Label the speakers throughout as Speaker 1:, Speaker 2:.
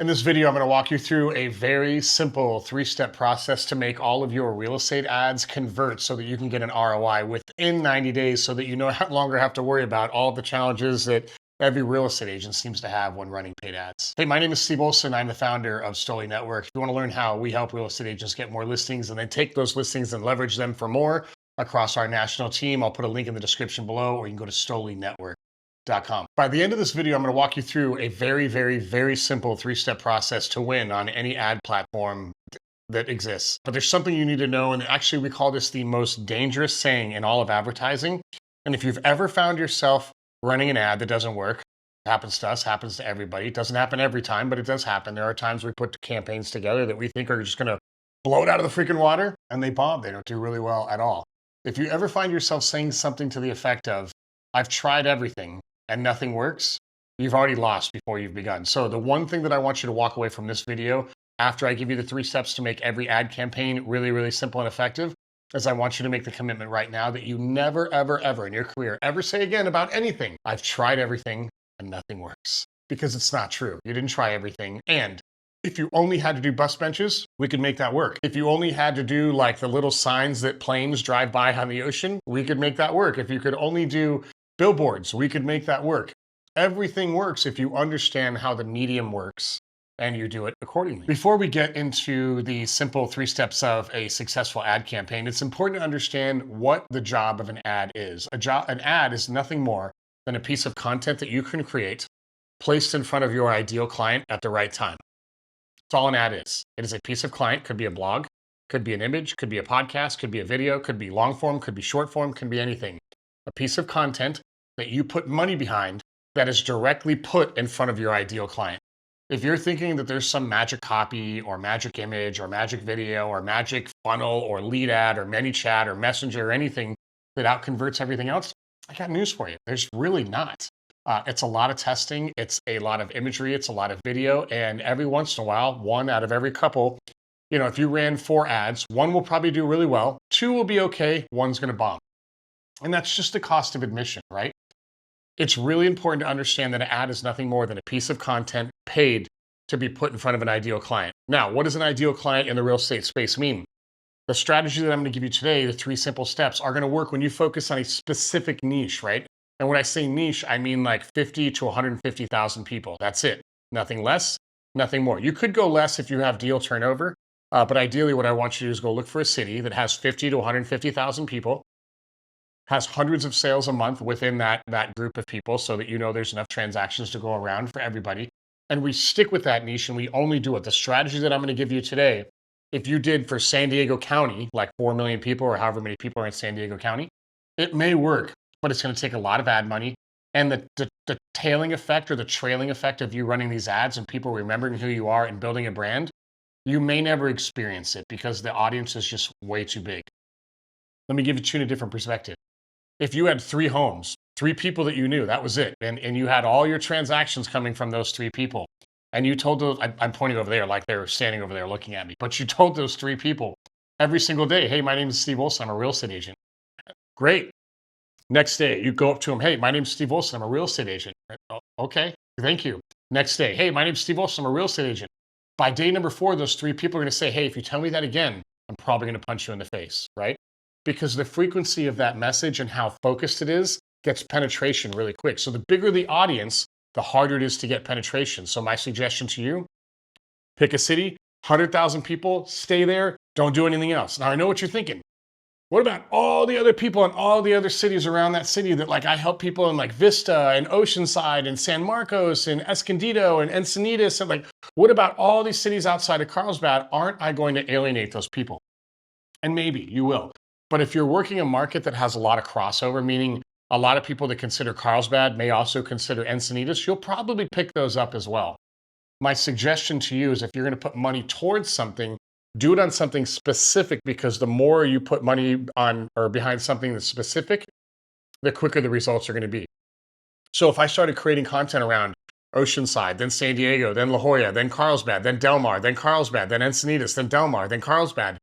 Speaker 1: In this video, I'm going to walk you through a very simple three-step process to make all of your real estate ads convert so that you can get an ROI within 90 days so that you no longer have to worry about all the challenges that every real estate agent seems to have when running paid ads. Hey, my name is Steve Olson. I'm the founder of Stoli Network. If you want to learn how we help real estate agents get more listings and then take those listings and leverage them for more across our national team, I'll put a link in the description below, or you can go to stolinetwork.com. By the end of this video, I'm going to walk you through a very simple three-step process to win on any ad platform that exists. But there's something you need to know, and actually we call this the most dangerous saying in all of advertising. And if you've ever found yourself running an ad that doesn't work, it happens to us, happens to everybody. It doesn't happen every time, but it does happen. There are times we put campaigns together that we think are just going to blow it out of the freaking water, and they bomb. They don't do really well at all. If you ever find yourself saying something to the effect of, "I've tried everything and nothing works," you've already lost before you've begun. So the one thing that I want you to walk away from this video, after I give you the 3 steps to make every ad campaign really simple and effective, is I want you to make the commitment right now that you never, ever in your career ever say again about anything, "I've tried everything and nothing works." Because it's not true. You didn't try everything. And if you only had to do bus benches, we could make that work. If you only had to do like the little signs that planes drive by on the ocean, we could make that work. If you could only do billboards, we could make that work. Everything works if you understand how the medium works and you do it accordingly. Before we get into the simple 3 steps of a successful ad campaign, it's important to understand what the job of an ad is. An ad is nothing more than a piece of content that you can create placed in front of your ideal client at the right time. That's all an ad is. It is a piece of client, could be a blog, could be an image, could be a podcast, could be a video, could be long form, could be short form, could be anything. A piece of content that you put money behind that is directly put in front of your ideal client. If you're thinking that there's some magic copy or magic image or magic video or magic funnel or lead ad or ManyChat or Messenger or anything that outconverts everything else, I got news for you. There's really not. It's a lot of testing. It's a lot of imagery. It's a lot of video. And every once in a while, one out of every couple, if you ran 4 ads, 1 will probably do really well. 2 will be okay. 1's going to bomb. And that's just the cost of admission, right? It's really important to understand that an ad is nothing more than a piece of content paid to be put in front of an ideal client. Now, what does an ideal client in the real estate space mean? The strategy that I'm going to give you today, the 3 simple steps, are going to work when you focus on a specific niche, right? And when I say niche, I mean like 50 to 150,000 people. That's it. Nothing less, nothing more. You could go less if you have deal turnover, but ideally what I want you to do is go look for a city that has 50 to 150,000 people, has hundreds of sales a month within that group of people so that there's enough transactions to go around for everybody. And we stick with that niche and we only do it. The strategy that I'm going to give you today, if you did for San Diego County, like 4 million people or however many people are in San Diego County, it may work, but it's going to take a lot of ad money. And the tailing effect or the trailing effect of you running these ads and people remembering who you are and building a brand, you may never experience it because the audience is just way too big. Let me give it to you in a different perspective. If you had 3 homes, 3 people that you knew, that was it, and you had all your transactions coming from those 3 people, and you told those, I'm pointing over there like they're standing over there looking at me, but you told those 3 people every single day, "Hey, my name is Steve Olson, I'm a real estate agent." Great. Next day, you go up to them, "Hey, my name is Steve Olson, I'm a real estate agent." Okay, thank you. Next day, "Hey, my name is Steve Olson, I'm a real estate agent." By day number 4, those 3 people are going to say, "Hey, if you tell me that again, I'm probably going to punch you in the face," right? Because the frequency of that message and how focused it is gets penetration really quick. So the bigger the audience, the harder it is to get penetration. So my suggestion to you, pick a city, 100,000 people, stay there, don't do anything else. Now I know what you're thinking. What about all the other people in all the other cities around that city that I help people in like Vista and Oceanside and San Marcos and Escondido and Encinitas, and what about all these cities outside of Carlsbad? Aren't I going to alienate those people? And maybe you will. But if you're working a market that has a lot of crossover, meaning a lot of people that consider Carlsbad may also consider Encinitas, you'll probably pick those up as well. My suggestion to you is if you're going to put money towards something, do it on something specific, because the more you put money on or behind something that's specific, the quicker the results are going to be. So if I started creating content around Oceanside, then San Diego, then La Jolla, then Carlsbad, then Del Mar, then Carlsbad, then Encinitas, then Del Mar, then Carlsbad,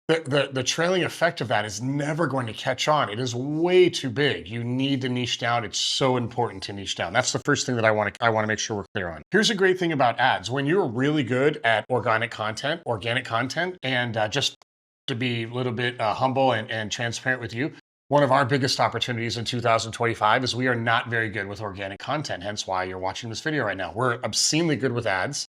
Speaker 1: The trailing effect of that is never going to catch on. It is way too big. You need to niche down. It's so important to niche down. That's the first thing that I want to make sure we're clear on. Here's a great thing about ads. When you're really good at organic content, and just to be a little bit humble and transparent with you, one of our biggest opportunities in 2025 is we are not very good with organic content, hence why you're watching this video right now. We're obscenely good with ads.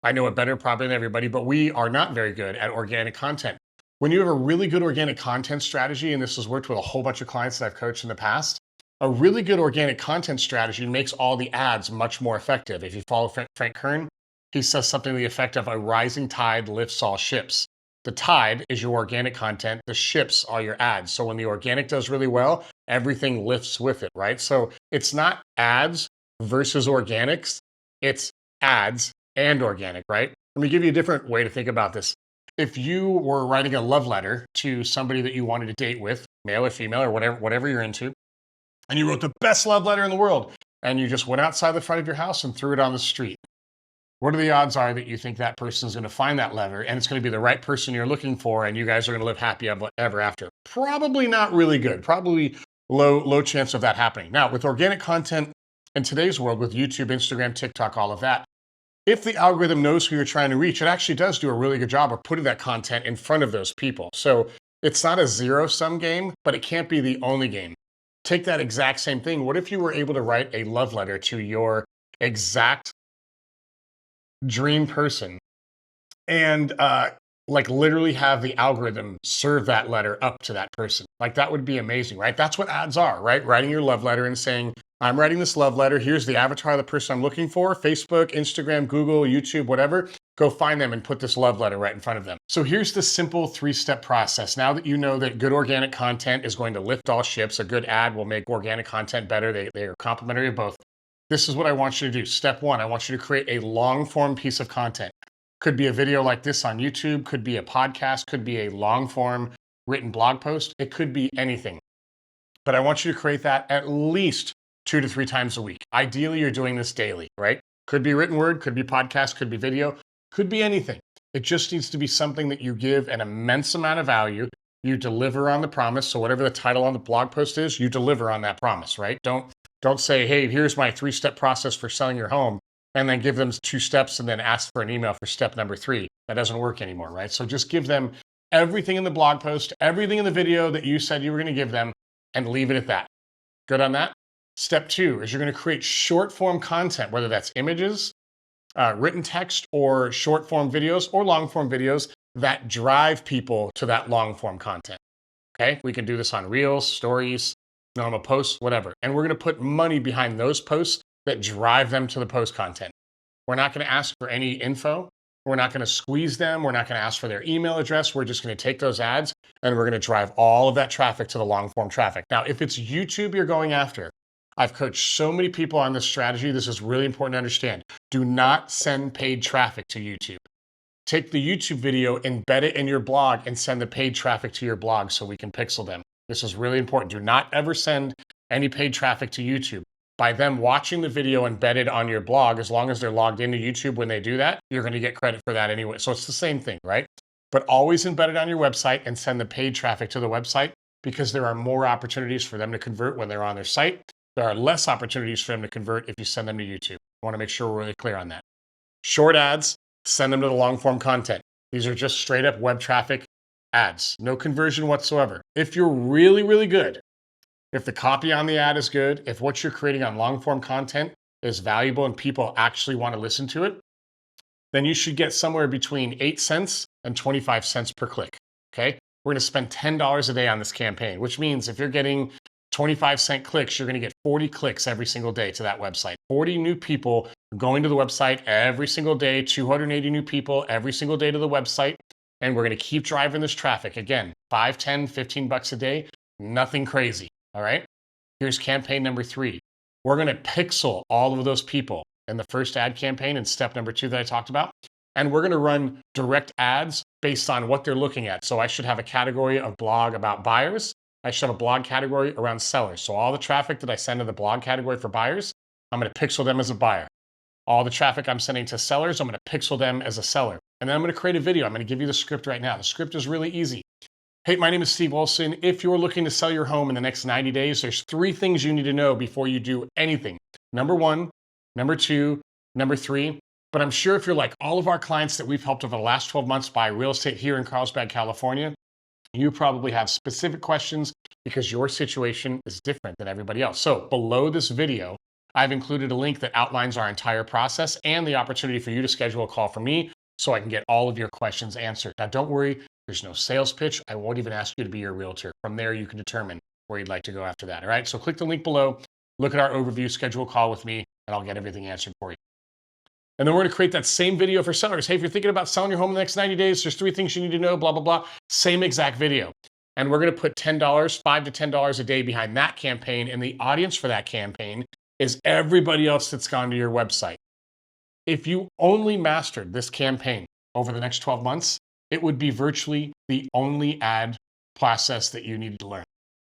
Speaker 1: I know it better probably than everybody, but we are not very good at organic content. When you have a really good organic content strategy, and this has worked with a whole bunch of clients that I've coached in the past, a really good organic content strategy makes all the ads much more effective. If you follow Frank Kern, he says something to the effect of a rising tide lifts all ships. The tide is your organic content. The ships are your ads. So when the organic does really well, everything lifts with it, right? So it's not ads versus organics. It's ads and organic, right? Let me give you a different way to think about this. If you were writing a love letter to somebody that you wanted to date with, male or female or whatever you're into, and you wrote the best love letter in the world, and you just went outside the front of your house and threw it on the street, what are the odds are that you think that person is going to find that letter and it's going to be the right person you're looking for and you guys are going to live happy ever after? Probably not really good. Probably low chance of that happening. Now, with organic content in today's world, with YouTube, Instagram, TikTok, all of that, if the algorithm knows who you're trying to reach, it actually does do a really good job of putting that content in front of those people. So it's not a zero-sum game, but it can't be the only game. Take that exact same thing. What if you were able to write a love letter to your exact dream person and like literally have the algorithm serve that letter up to that person? Like that would be amazing, right? That's what ads are, right? Writing your love letter and saying, I'm writing this love letter. Here's the avatar of the person I'm looking for. Facebook, Instagram, Google, YouTube, whatever. Go find them and put this love letter right in front of them. So here's the simple 3-step process. Now that you know that good organic content is going to lift all ships, a good ad will make organic content better. They are complementary of both. This is what I want you to do. Step 1, I want you to create a long form piece of content. Could be a video like this on YouTube, could be a podcast, could be a long form written blog post. It could be anything. But I want you to create that at least 2 to 3 times a week. Ideally, you're doing this daily, right? Could be written word, could be podcast, could be video, could be anything. It just needs to be something that you give an immense amount of value. You deliver on the promise. So whatever the title on the blog post is, you deliver on that promise, right? Don't say, hey, here's my 3-step process for selling your home, and then give them 2 steps and then ask for an email for step number 3. That doesn't work anymore, right? So just give them everything in the blog post, everything in the video that you said you were going to give them, and leave it at that. Good on that? Step 2 is you're going to create short form content, whether that's images, written text, or short form videos or long form videos that drive people to that long form content. Okay, we can do this on Reels, Stories, normal posts, whatever. And we're going to put money behind those posts that drive them to the post content. We're not going to ask for any info. We're not going to squeeze them. We're not going to ask for their email address. We're just going to take those ads and we're going to drive all of that traffic to the long form traffic. Now, if it's YouTube you're going after, I've coached so many people on this strategy. This is really important to understand. Do not send paid traffic to YouTube. Take the YouTube video, embed it in your blog, and send the paid traffic to your blog so we can pixel them. This is really important. Do not ever send any paid traffic to YouTube. By them watching the video embedded on your blog, as long as they're logged into YouTube when they do that, you're going to get credit for that anyway. So it's the same thing, right? But always embed it on your website and send the paid traffic to the website, because there are more opportunities for them to convert when they're on their site. There are less opportunities for them to convert if you send them to YouTube. I want to make sure we're really clear on that. Short ads, send them to the long form content. These are just straight up web traffic ads. No conversion whatsoever. If you're really, really good, if the copy on the ad is good, if what you're creating on long form content is valuable and people actually want to listen to it, then you should get somewhere between 8 cents and 25 cents per click. Okay. We're going to spend $10 a day on this campaign, which means if you're getting 25-cent clicks, you're going to get 40 clicks every single day to that website. 40 new people going to the website every single day, 280 new people every single day to the website. And we're going to keep driving this traffic. Again, 5, 10, 15 bucks a day, nothing crazy. All right. Here's campaign number 3. We're going to pixel all of those people in the first ad campaign in step number 2 that I talked about. And we're going to run direct ads based on what they're looking at. So I should have a category of blog about buyers. I should have a blog category around sellers. So all the traffic that I send to the blog category for buyers, I'm going to pixel them as a buyer. All the traffic I'm sending to sellers, I'm going to pixel them as a seller. And then I'm going to create a video. I'm going to give you the script right now. The script is really easy. Hey, my name is Steve Olson. If you're looking to sell your home in the next 90 days, there's 3 things you need to know before you do anything. Number 1, number 2, number 3. But I'm sure if you're like all of our clients that we've helped over the last 12 months buy real estate here in Carlsbad, California, you probably have specific questions because your situation is different than everybody else. So below this video, I've included a link that outlines our entire process and the opportunity for you to schedule a call for me so I can get all of your questions answered. Now, don't worry, there's no sales pitch. I won't even ask you to be your realtor. From there, you can determine where you'd like to go after that. All right, so click the link below, look at our overview, schedule a call with me, and I'll get everything answered for you. And then we're gonna create that same video for sellers. Hey, if you're thinking about selling your home in the next 90 days, there's 3 things you need to know, blah, blah, blah. Same exact video. And we're gonna put $10, $5 to $10 a day behind that campaign. And the audience for that campaign is everybody else that's gone to your website. If you only mastered this campaign over the next 12 months, it would be virtually the only ad process that you need to learn.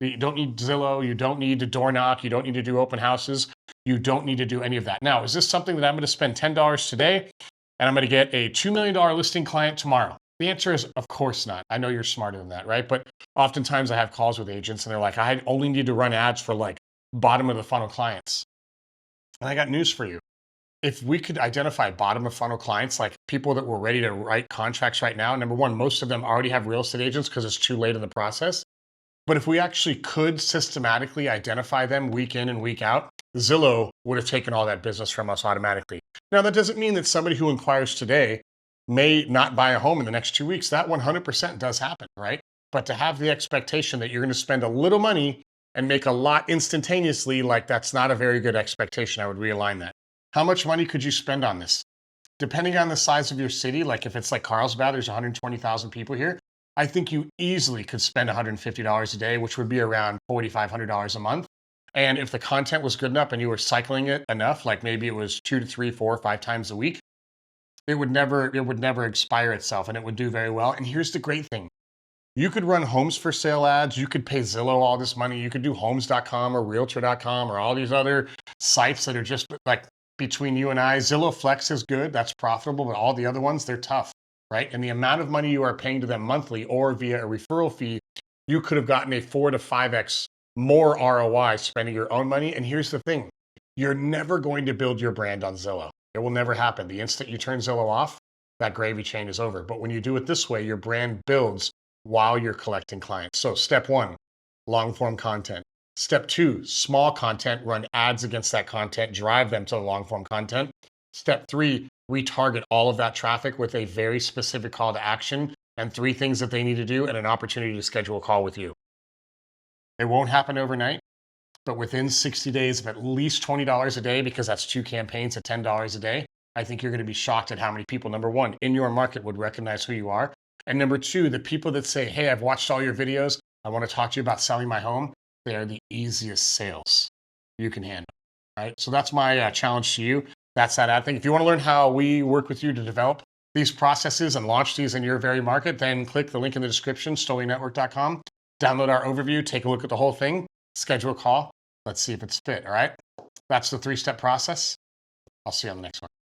Speaker 1: You don't need Zillow, you don't need to door knock, you don't need to do open houses, you don't need to do any of that. Now, is this something that I'm gonna spend $10 today and I'm gonna get a $2 million listing client tomorrow? The answer is, of course not. I know you're smarter than that, right? But oftentimes I have calls with agents and they're like, I only need to run ads for like bottom of the funnel clients. And I got news for you. If we could identify bottom of funnel clients, like people that were ready to write contracts right now, number one, most of them already have real estate agents because it's too late in the process. But if we actually could systematically identify them week in and week out, Zillow would have taken all that business from us automatically. Now, that doesn't mean that somebody who inquires today may not buy a home in the next 2 weeks. That 100% does happen, right? But to have the expectation that you're going to spend a little money and make a lot instantaneously, like that's not a very good expectation. I would realign that. How much money could you spend on this? Depending on the size of your city, like if it's like Carlsbad, there's 120,000 people here. I think you easily could spend $150 a day, which would be around $4,500 a month. And if the content was good enough and you were cycling it enough, like maybe it was 2 to 3, 4, 5 times a week, it would never expire itself and it would do very well. And here's the great thing. You could run homes for sale ads. You could pay Zillow all this money. You could do homes.com or realtor.com or all these other sites that are just like between you and I. Zillow Flex is good. That's profitable, but all the other ones, they're tough, right? And the amount of money you are paying to them monthly or via a referral fee, you could have gotten a 4 to 5x more ROI spending your own money. And here's the thing. You're never going to build your brand on Zillow. It will never happen. The instant you turn Zillow off, that gravy train is over. But when you do it this way, your brand builds while you're collecting clients. So step 1, long form content. Step 2, small content, run ads against that content, drive them to the long form content. Step 3, retarget all of that traffic with a very specific call to action and 3 things that they need to do and an opportunity to schedule a call with you. It won't happen overnight, but within 60 days of at least $20 a day, because that's 2 campaigns at $10 a day, I think you're going to be shocked at how many people, number 1, in your market would recognize who you are. And number 2, the people that say, hey, I've watched all your videos, I want to talk to you about selling my home, they are the easiest sales you can handle, right? So that's my challenge to you. That's that ad thing. If you want to learn how we work with you to develop these processes and launch these in your very market, then click the link in the description, StoleyNetwork.com, download our overview, take a look at the whole thing, schedule a call. Let's see if it's fit, all right? That's the 3-step process. I'll see you on the next one.